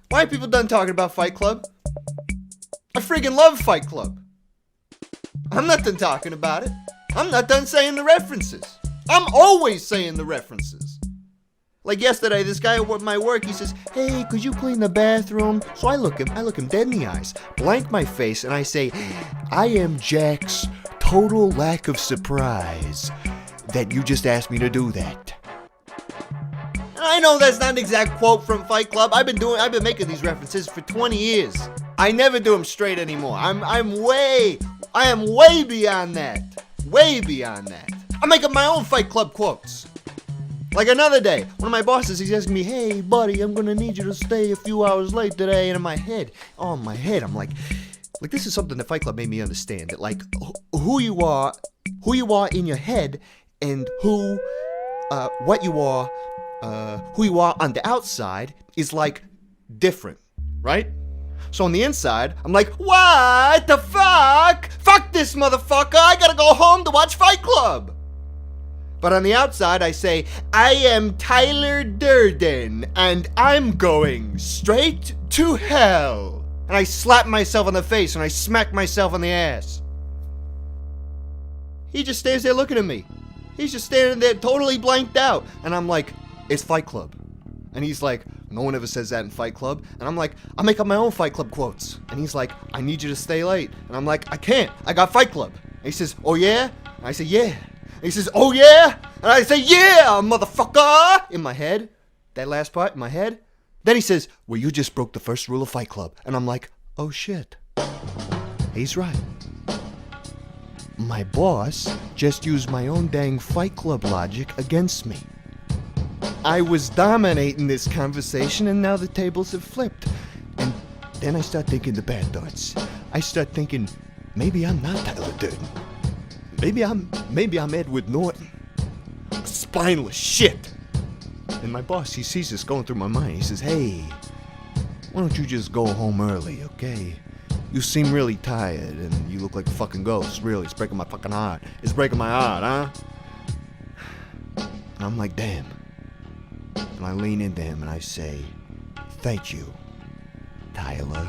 Why are people done talking about Fight Club? I friggin' love Fight Club. I'm not done talking about it. I'm not done saying the references. I'm always saying the references. Like yesterday, this guy at my work, he says, "Hey, could you clean the bathroom?" So I look him dead in the eyes, blank my face, and I say, "I am Jack's total lack of surprise that you just asked me to do that." And I know that's not an exact quote from Fight Club. I've been making these references for 20 years. I never do them straight anymore. I am way beyond that. Way beyond that. I'm making my own Fight Club quotes. Like another day, one of my bosses, he's asking me, "Hey, buddy, I'm gonna need you to stay a few hours late today." And in my head, I'm like this is something that Fight Club made me understand. That like who you are in your head, and who you are on the outside is like different, right? So on the inside, I'm like, "What the fuck? Fuck this motherfucker! I gotta go home to watch Fight Club." But on the outside, I say, "I am Tyler Durden, and I'm going straight to hell." And I slap myself on the face, and I smack myself on the ass. He just stands there looking at me. He's just standing there totally blanked out. And I'm like, "It's Fight Club." And he's like, "No one ever says that in Fight Club." And I'm like, "I make up my own Fight Club quotes." And he's like, "I need you to stay late." And I'm like, "I can't. I got Fight Club." And he says, "Oh yeah?" And I say, "Yeah." And he says, "Oh yeah?" And I say, "Yeah, motherfucker!" In my head. That last part in my head. Then he says, "Well, you just broke the first rule of Fight Club." And I'm like, "Oh shit. He's right. My boss just used my own dang Fight Club logic against me. I was dominating this conversation, and now the tables have flipped." And then I start thinking the bad thoughts. I start thinking, maybe I'm not Tyler Durden. Maybe I'm Edward Norton. A spineless shit. And my boss, he sees this going through my mind. He says, "Hey, why don't you just go home early, okay? You seem really tired, and you look like a fucking ghost. Really, it's breaking my fucking heart. It's breaking my heart, huh?" And I'm like, damn. And I lean into him and I say, "Thank you, Tyler."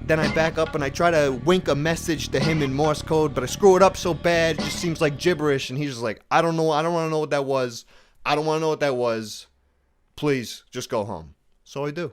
Then I back up and I try to wink a message to him in Morse code, but I screw it up so bad, it just seems like gibberish. And he's just like, "I don't know, I don't want to know what that was. I don't want to know what that was. Please, just go home." So I do.